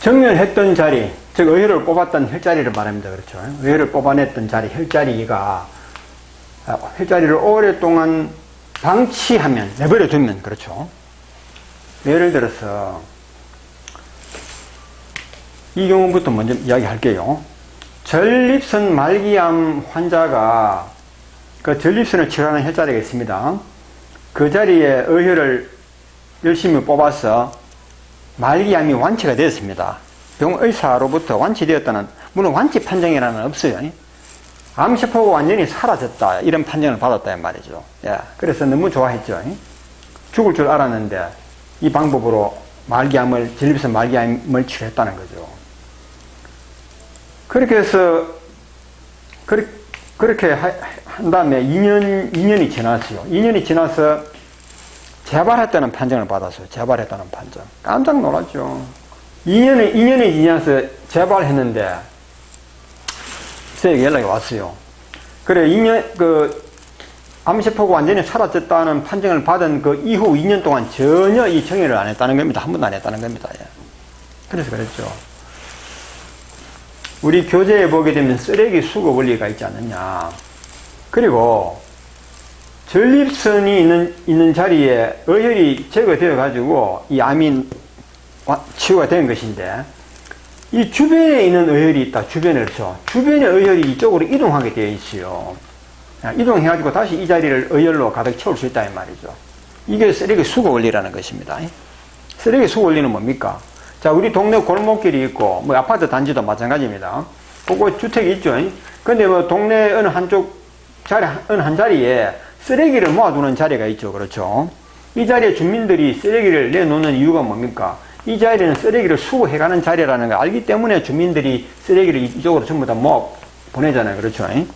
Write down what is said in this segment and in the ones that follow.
정렬했던 자리, 즉 의혈을 뽑았던 혈자리를 말합니다. 그렇죠? 의혈을 뽑아냈던 자리, 혈자리가 혈자리를 오랫동안 방치하면, 내버려 두면, 그렇죠? 예를 들어서 이 경우부터 먼저 이야기할게요. 전립선 말기암 환자가 그 전립선을 치료하는 혈자리가 있습니다. 그 자리에 의혈을 열심히 뽑아서 말기암이 완치가 되었습니다. 병의사로부터 완치되었다는, 물론 완치 판정이라는 없어요. 암세포가 완전히 사라졌다, 이런 판정을 받았다 이 말이죠. 예, 그래서 너무 좋아했죠. 죽을 줄 알았는데 이 방법으로 말기암을, 전립선 말기암을 치료했다는 거죠. 그렇게 해서 그렇게 한 다음에 2년이 지났어요. 2년이 지나서 재발했다는 판정을 받았어요. 재발했다는 판정. 깜짝 놀랐죠. 2년이 지나서 재발했는데 저에게 연락이 왔어요. 그래, 암세포가 완전히 사라졌다는 판정을 받은 그 이후 2년 동안 전혀 이 정혈을 안 했다는 겁니다. 한 번도 안 했다는 겁니다. 예. 그래서 그랬죠. 우리 교재에 보게 되면 쓰레기 수거 원리가 있지 않느냐. 그리고 전립선이 있는 자리에 의혈이 제거되어 가지고 이 암이 치유가 된 것인데, 이 주변에 있는 의혈이 있다. 주변에, 그렇죠. 주변의 의혈이 이쪽으로 이동하게 되어 있어요. 이동해가지고 다시 이 자리를 의혈로 가득 채울 수 있다 이 말이죠. 이게 쓰레기 수거 원리라는 것입니다. 쓰레기 수거 원리는 뭡니까? 자, 우리 동네 골목길이 있고, 뭐 아파트 단지도 마찬가지입니다. 그거 주택이 있죠. 근데 뭐 동네 어느 한 자리에 쓰레기를 모아두는 자리가 있죠. 그렇죠. 이 자리에 주민들이 쓰레기를 내놓는 이유가 뭡니까? 이 자리는 쓰레기를 수거해가는 자리라는 걸 알기 때문에 주민들이 쓰레기를 이쪽으로 전부 다 모아 보내잖아요. 그렇죠. 예.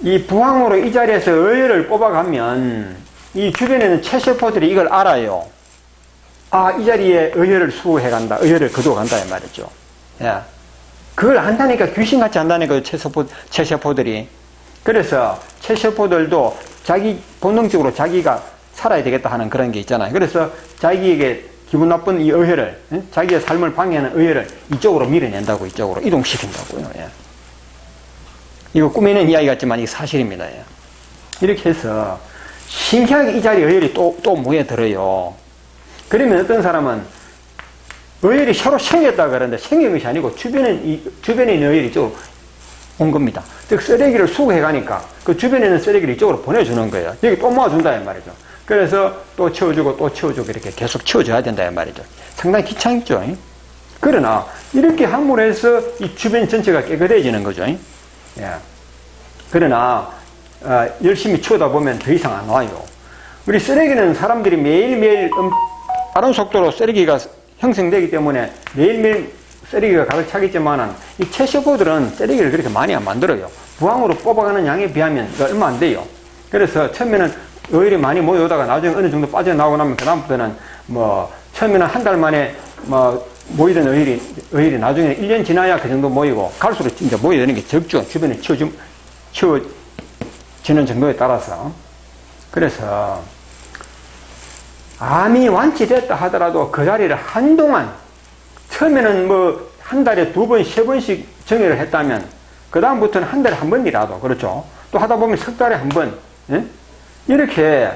이 부항으로 이 자리에서 의혈을 뽑아가면 이 주변에는 체세포들이 이걸 알아요. 아, 이 자리에 의혈을 수거해간다, 의혈을 거두어간다 이 말이죠. 예. 그걸 안다니까, 귀신같이 안다니까, 체세포들이. 그래서 체세포들도 본능적으로 자기가 살아야 되겠다 하는 그런 게 있잖아요. 그래서 자기에게 기분 나쁜 이 의혈을, 자기의 삶을 방해하는 의혈을 이쪽으로 밀어낸다고, 이쪽으로 이동시킨다고요. 예. 이거 꾸미는 이야기 같지만 이게 사실입니다. 예. 이렇게 해서 신기하게 이 자리에 의혈이 또 모여들어요. 그러면 어떤 사람은 의혈이 새로 생겼다 그러는데 생긴 것이 아니고 주변에 있는 의혈이 이쪽으로 온 겁니다. 즉 쓰레기를 수거해 가니까 그 주변에 있는 쓰레기를 이쪽으로 보내주는 거예요. 여기 또 모아준다 이 말이죠. 그래서 또 채워주고 또 채워주고 이렇게 계속 채워줘야 된다 이 말이죠. 상당히 귀찮죠. 그러나 이렇게 함으로 해서 이 주변 전체가 깨끗해지는 거죠. 예. 그러나 열심히 치우다 보면 더 이상 안 와요. 우리 쓰레기는 사람들이 매일매일 빠른 속도로 쓰레기가 형성되기 때문에 매일매일 쓰레기가 가득 차겠지만은 이 체세포들은 쓰레기를 그렇게 많이 안 만들어요. 부항으로 뽑아가는 양에 비하면 얼마 안 돼요. 그래서 처음에는 의혈이 많이 모여오다가 나중에 어느 정도 빠져나오고 나면 그다음부터는 처음에는 한 달 만에 모이던 의혈이 나중에 1년 지나야 그 정도 모이고 갈수록 이제 모여드는 게 적죠. 주변에 치워지는 정도에 따라서. 그래서 암이 완치됐다 하더라도 그 자리를 한동안, 처음에는 한 달에 2번, 3번씩 정혈을 했다면 그 다음부터는 한 달에 한 번이라도, 그렇죠. 또 하다 보면 석 달에 한 번, 이렇게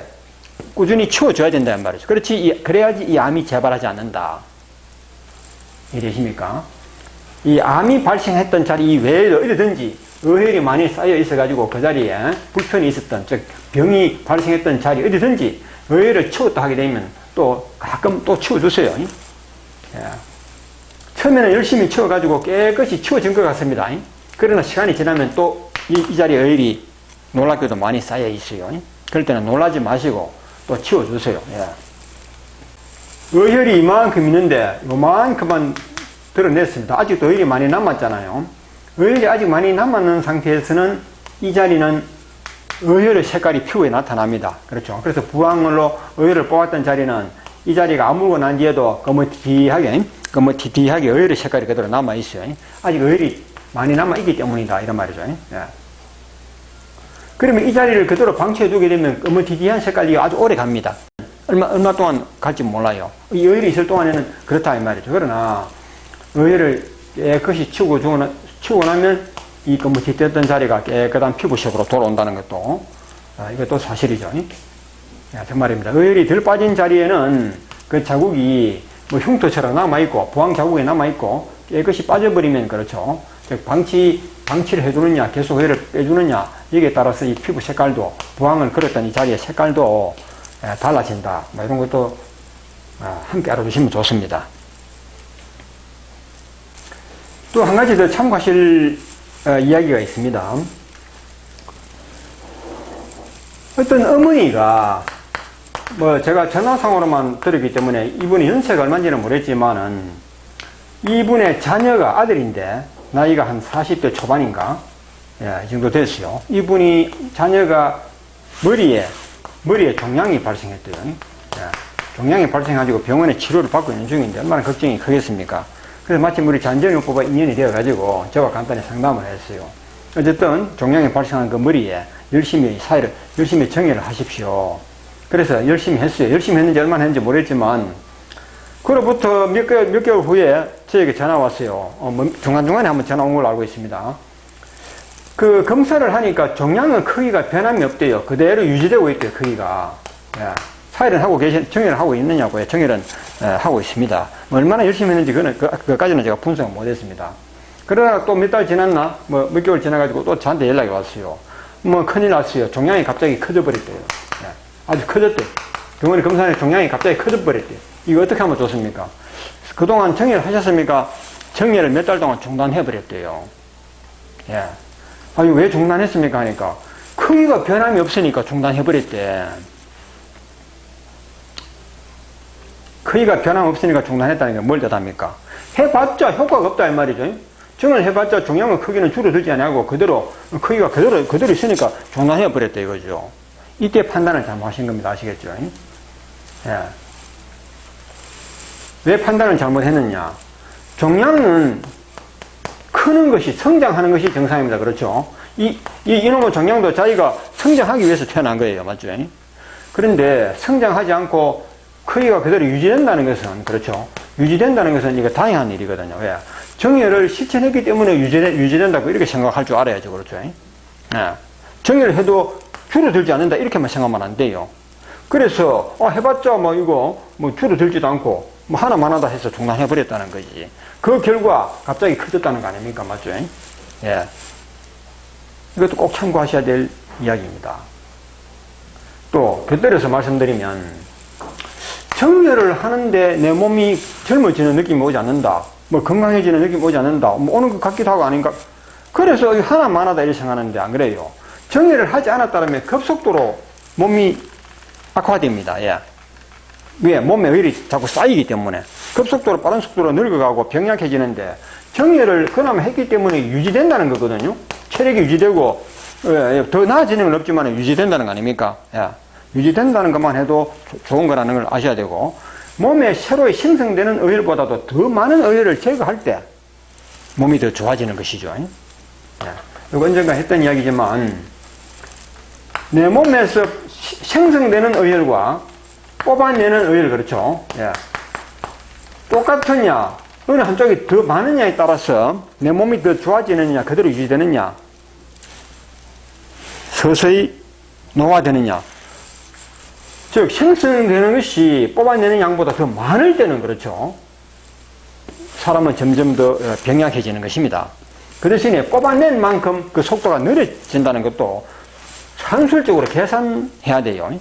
꾸준히 치워줘야 된다는 말이죠. 그래야지 이 암이 재발하지 않는다. 이해되십니까? 이 암이 발생했던 자리 외에도 어디든지 의혈이 많이 쌓여 있어가지고 그 자리에 불편이 있었던, 즉 병이 발생했던 자리 어디든지 의혈을 치웠다 하게 되면 또 가끔 또 치워주세요. 예. 처음에는 열심히 치워가지고 깨끗이 치워진 것 같습니다. 그러나 시간이 지나면 또 이 자리에 의혈이 놀랍게도 많이 쌓여 있어요. 그럴 때는 놀라지 마시고 또 치워주세요. 예. 의혈이 이만큼 있는데 요만큼만 드러냈습니다. 아직도 의혈이 많이 남았잖아요. 의혈이 아직 많이 남았는 상태에서는 이 자리는 의혈의 색깔이 피부에 나타납니다. 그렇죠. 그래서 부항으로 의혈을 뽑았던 자리는 이 자리가 아물고 난 뒤에도 거뭇티티하게 의혈의 색깔이 그대로 남아있어요. 아직 의혈이 많이 남아있기 때문이다. 이런 말이죠. 예. 그러면 이 자리를 그대로 방치해두게 되면 거뭇티티한 색깔이 아주 오래 갑니다. 얼마 동안 갈지 몰라요. 이 어혈이 있을 동안에는 그렇다 이 말이죠. 그러나 어혈을 깨끗이 치우고 나면 이 거무튀었던 자리가 깨끗한 피부색으로 돌아온다는 것도 이것도 사실이죠. 정말입니다. 어혈이 덜 빠진 자리에는 그 자국이 뭐 흉터처럼 남아있고 부항 자국이 남아있고 깨끗이 빠져버리면 그렇죠. 즉 방치를 해주느냐 계속 어혈을 빼주느냐 여기에 따라서 이 피부 색깔도 부항을 걸었던 이 자리의 색깔도 달라진다. 뭐 이런 것도 함께 알아두시면 좋습니다. 또 한 가지 더 참고하실 이야기가 있습니다. 어떤 어머니가 뭐 제가 전화상으로만 들었기 때문에 이분의 연세가 얼마인지는 모르겠지만은 이분의 자녀가 아들인데 나이가 한 40대 초반인가 이 정도 됐어요. 이분이 자녀가 머리에 종양이 발생했대요. 종양이 발생해가지고 병원에 치료를 받고 있는 중인데 얼마나 걱정이 크겠습니까? 그래서 마침 우리 잔전요법과 인연이 되어가지고 저와 간단히 상담을 했어요. 어쨌든 종양이 발생한 그 머리에 열심히 정리를 하십시오. 그래서 열심히 했어요. 열심히 했는지 얼마나 했는지 모르겠지만 그로부터 몇 개월 후에 저에게 전화 왔어요. 중간중간에 한번 전화 온 걸로 알고 있습니다. 그 검사를 하니까 종양은 크기가 변함이 없대요. 그대로 유지되고 있대요. 크기가. 정리를 하고 있느냐고요. 정리는 하고 있습니다. 얼마나 열심히 했는지 그까지는 제가 분석을 못했습니다. 그러다가 또 몇 달 지났나 몇 개월 지나가지고 또 저한테 연락이 왔어요. 큰일 났어요. 종양이 갑자기 커져버렸대요. 아주 커졌대. 병원에 검사하는 종양이 갑자기 커져버렸대. 이거 어떻게 하면 좋습니까? 그동안 정리를 하셨습니까? 정리를 몇 달 동안 중단해버렸대요. 아니, 왜 중단했습니까? 하니까, 크기가 변함이 없으니까 중단해버렸대. 크기가 변함 없으니까 중단했다는 게 뭘 뜻합니까? 해봤자 효과가 없다, 이 말이죠. 정을 해봤자 종양의 크기는 줄어들지 않고 크기가 그대로 있으니까 중단해버렸대, 이거죠. 이때 판단을 잘못하신 겁니다. 아시겠죠? 왜 판단을 잘못했느냐? 종양은 크는 것이, 성장하는 것이 정상입니다. 그렇죠? 이놈의 종양도 자기가 성장하기 위해서 태어난 거예요. 맞죠? 그런데 성장하지 않고 크기가 그대로 유지된다는 것은, 그렇죠? 유지된다는 것은 이거 당연한 일이거든요. 왜? 정예를 실천했기 때문에 유지된다고 이렇게 생각할 줄 알아야죠. 그렇죠? 정예를 해도 줄어들지 않는다. 이렇게만 생각하면 안 돼요. 그래서, 해봤자 줄어들지도 않고, 하나만 하다 해서 중단해버렸다는 거지. 그 결과 갑자기 커졌다는 거 아닙니까? 맞죠? 이것도 꼭 참고하셔야 될 이야기입니다. 또, 곁들여서 말씀드리면, 정렬을 하는데 내 몸이 젊어지는 느낌이 오지 않는다. 건강해지는 느낌이 오지 않는다. 오는 것 같기도 하고 아닌가. 그래서 하나만 하다 이렇게 생각하는데 안 그래요. 정렬을 하지 않았다면 급속도로 몸이 악화됩니다. 왜? 몸에 의리 자꾸 쌓이기 때문에 급속도로 빠른 속도로 늙어가고 병약해지는데 정렬을 그나마 했기 때문에 유지된다는 거거든요. 체력이 유지되고 더 나아지는 건 없지만 유지된다는 거 아닙니까? 유지된다는 것만 해도 좋은 거라는 걸 아셔야 되고 몸에 새로 생성되는 어혈보다도 더 많은 어혈을 제거할 때 몸이 더 좋아지는 것이죠. 이거 언젠가 했던 이야기지만 내 몸에서 생성되는 어혈과 뽑아내는 어혈, 그렇죠? 똑같으냐, 어느 한쪽이 더 많으냐에 따라서 내 몸이 더 좋아지느냐, 그대로 유지되느냐, 서서히 노화되느냐. 즉, 생성되는 것이 뽑아내는 양보다 더 많을 때는 그렇죠. 사람은 점점 더 병약해지는 것입니다. 그 대신에 뽑아낸 만큼 그 속도가 느려진다는 것도 산술적으로 계산해야 돼요.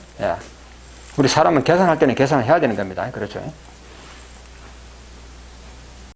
우리 사람은 계산할 때는 계산을 해야 되는 겁니다. 그렇죠.